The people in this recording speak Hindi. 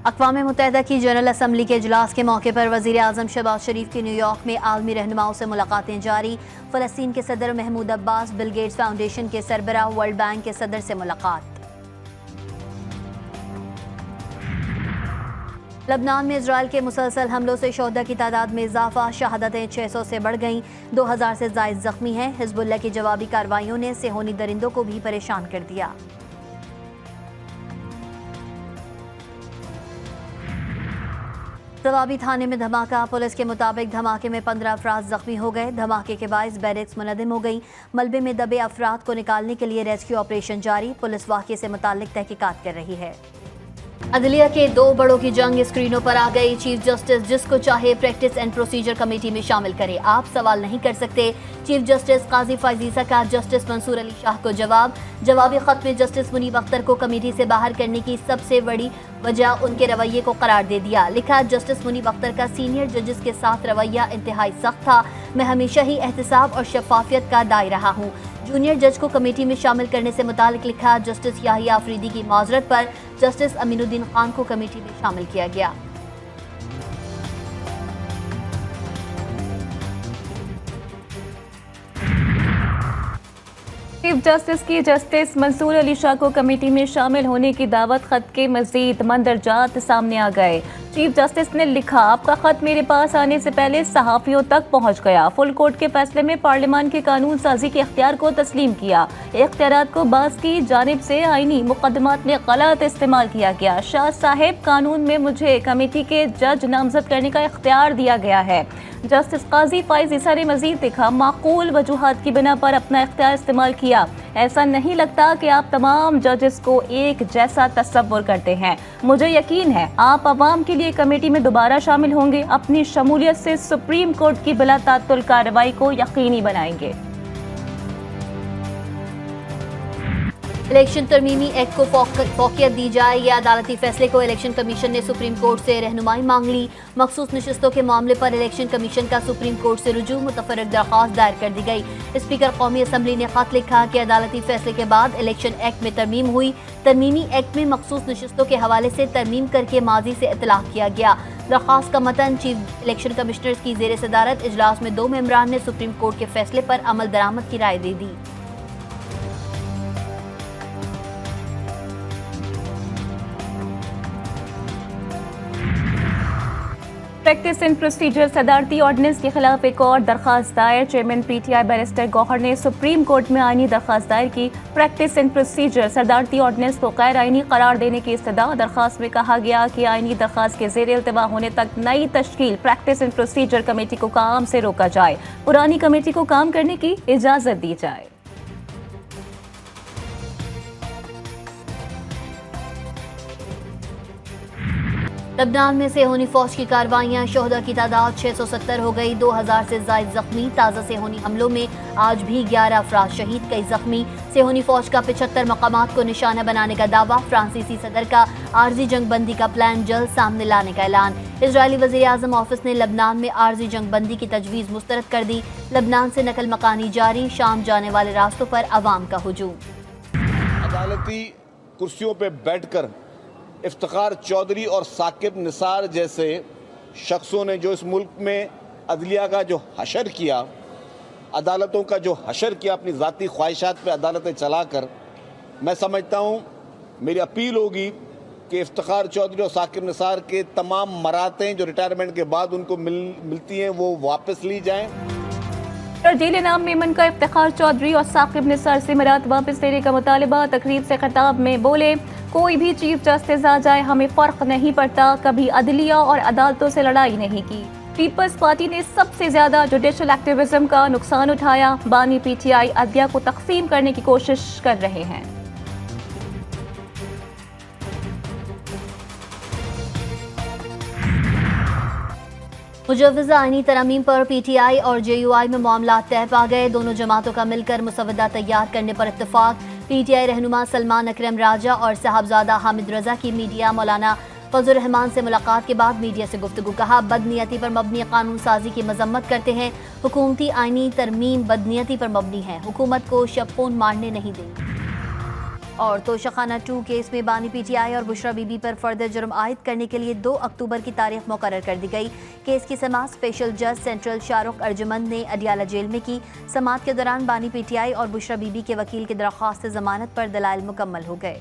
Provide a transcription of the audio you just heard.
अक़वाम मुत्तहिदा की जनरल असम्बली के इजलास के मौके पर वज़ीर आज़म शहबाज शरीफ की न्यूयॉर्क में आलमी रहनुमाओं से मुलाकातें जारी। फ़लस्तीन के सदर Mahmoud Abbas, Bill Gates Foundation के सरबराह, वर्ल्ड बैंक के सदर से मुलाकात। लबनान में इजराइल के मुसलसल हमलों से शोहदा की तादाद में इजाफा, शहादतें 600 से बढ़ गईं, 2000 से ज़ायद जख्मी हैं। हिज़्बुल्लाह की जवाबी कार्रवाइयों ने सेहोनी दरिंदों को भी परेशान कर दिया। जवाबी थाने में धमाका, पुलिस के मुताबिक धमाके में 15 अफराद जख्मी हो गए। धमाके के बायस बैरिक्स मुनहदम हो गई। मलबे में दबे अफराद को निकालने के लिए रेस्क्यू ऑपरेशन जारी। पुलिस वाक़े से मुताल्लिक तहकीकात कर रही है। अदलिया के दो बड़ों की जंग स्क्रीनों पर आ गई। चीफ जस्टिस जिसको चाहे प्रैक्टिस एंड प्रोसीजर कमेटी में शामिल करे, आप सवाल नहीं कर सकते। चीफ जस्टिस काजी फाइजीसा का जस्टिस मंसूर अली शाह को जवाबी खत में जस्टिस मुनीब अख्तर को कमेटी से बाहर करने की सबसे बड़ी वजह उनके रवैये को करार दे दिया। लिखा, जस्टिस मुनीब अख्तर का सीनियर जजेस के साथ रवैया इंतहाई सख्त था। मैं हमेशा ही एहतसाब और शफाफियत का दाई रहा हूँ। जूनियर जज को कमेटी में शामिल करने से मुतालिक लिखा, जस्टिस याहिया अफरीदी की माजरत पर जस्टिस अमीनुद्दीन खान को कमेटी में शामिल किया गया। चीफ जस्टिस की जस्टिस मंसूर अली शाह को कमेटी में शामिल होने की दावत खत के मजीद मंदरजात सामने आ गए। चीफ जस्टिस ने लिखा, आपका खत मेरे पास आने से पहले सहाफ़ियों तक पहुंच गया। फुल कोर्ट के फैसले में पार्लियामान के कानून साजी के इख्तियार को तस्लीम किया। इख्तियारात को बाज़ की जानिब से आईनी मुकदमात में गलत इस्तेमाल किया गया। शाह साहेब, कानून में मुझे कमेटी के जज नामजद करने का इख्तियार दिया गया है। जस्टिस काजी फाइजीसा ने मजीद लिखा, माकूल वजूहात की बिना पर अपना इख्तियार इस्तेमाल किया। ऐसा नहीं लगता कि आप तमाम जजेस को एक जैसा तस्वुर करते हैं। मुझे यकीन है आप अवाम के लिए कमेटी में दोबारा शामिल होंगे। अपनी शमूलियत से सुप्रीम कोर्ट की बिला तात्तुल कार्रवाई को यकीनी बनाएंगे। इलेक्शन तरमीमी एक्ट को फौकियत दी जाए, यह अदालती फैसले को इलेक्शन कमीशन ने सुप्रीम कोर्ट से रहनुमाई मांग ली। मखसूस नशिस्तों के मामले पर इलेक्शन कमीशन का सुप्रीम कोर्ट से रुजू, मुतफर्रिक दरख्वास्त दायर कर दी गई। स्पीकर कौमी असम्बली ने खत लिखा कि अदालती फैसले के बाद इलेक्शन एक्ट में तरमीम हुई। तरमीमी एक्ट में मखसूस नशिस्तों के हवाले से तरमीम करके माजी से इतलाक किया गया। दरख्वास्त का मतन चीफ इलेक्शन कमिश्नर की जेर सदारत इजलास में 2 मेंबरान ने सुप्रीम कोर्ट के फैसले पर अमल दरामद की राय दे दी। प्रैक्टिस एंड प्रोसीजर सदारती ऑर्डिनेंस के खिलाफ एक और दरखास्त दायर। चेयरमैन पीटीआई बैरिस्टर गौहर ने सुप्रीम कोर्ट में आईनी दरखास्त दायर की। प्रैक्टिस एंड प्रोसीजर सदारती ऑर्डिनेंस को गैर आईनी करार देने की इस्तदा। दरखास्त में कहा गया कि आईनी दरखास्त के जेर इल्तवा होने तक नई तश्कील प्रैक्टिस एंड प्रोसीजर कमेटी को काम से रोका जाए। पुरानी कमेटी को काम करने की इजाजत दी जाए। लबनान में सेहोनी फौज की कार्रवाइयां, शोहदा की तादाद 670 हो गई, 2000 से ज़ायद जख्मी। ताज़ा सेहोनी हमलों में आज भी 11 अफराद शहीद, कई जख्मी। सेहोनी फौज का 75 मकामात को निशाना बनाने का दावा। फ्रांसीसी सदर का आर्जी जंग बंदी का प्लान जल्द सामने लाने का ऐलान। इजरायली वज़ीर आज़म ऑफिस ने लबनान में आर्जी जंग बंदी की तजवीज़ मुस्तरद कर दी। लबनान से नकल मकानी जारी, शाम जाने वाले रास्तों पर अवाम का हुजूम। अदालती कुर्सियों पर बैठकर इफ्तिखार चौधरी और साकिब निसार जैसे शख्सों ने जो इस मुल्क में अदलिया का जो हशर किया, अदालतों का जो हशर किया अपनी ज़ाती ख्वाहिशात पे अदालतें चलाकर, मैं समझता हूँ मेरी अपील होगी कि इफ्तिखार चौधरी और साकिब निसार के तमाम मरातें जो रिटायरमेंट के बाद उनको मिलती हैं वो वापस ली जाएँ। तरजील नाम मेमन का इफ्तिखार चौधरी और साकिब निसार से मरात वापस लेने का मुतालबा। तकरीब से खिताब में बोले, कोई भी चीफ जस्टिस आ जाए हमें फर्क नहीं पड़ता, कभी अदलिया और अदालतों से लड़ाई नहीं की। पीपल्स पार्टी ने सबसे ज्यादा जुडिशल एक्टिविज्म का नुकसान उठाया। बानी पीटीआई अदलिया को तकसीम करने की कोशिश कर रहे हैं। मुजव्वज़ा आईनी तरमीम पर पीटीआई और जेयूआई में मामला तय पा गए। दोनों जमातों का मिलकर मुसवदा तैयार करने पर इत्तेफाक। पीटीआई रहनुमा सलमान अकरम राजा और साहबजादा हामिद रजा की मीडिया मौलाना फजल रहमान से मुलाकात के बाद मीडिया से गुफ्तगू। कहा, बदनीयती पर मबनी कानून साजी की मजम्मत करते हैं। हुकूमती आईनी तरमीम बदनीयती पर मबनी है, हुकूमत को शबखून मारने नहीं देंगे। और तोशाखाना 2 केस में बानी पीटीआई और बुशरा बीबी पर फर्दर जुर्म आयद करने के लिए 2 अक्टूबर की तारीख मुकर्रर कर दी गई। केस की समाअत स्पेशल जज सेंट्रल शाहरुख अर्जुमंद ने अडियाला जेल में की। समाअत के दौरान बानी पीटीआई और बुशरा बीबी के वकील की दरख्वास्त जमानत पर दलाइल मुकम्मल हो गए।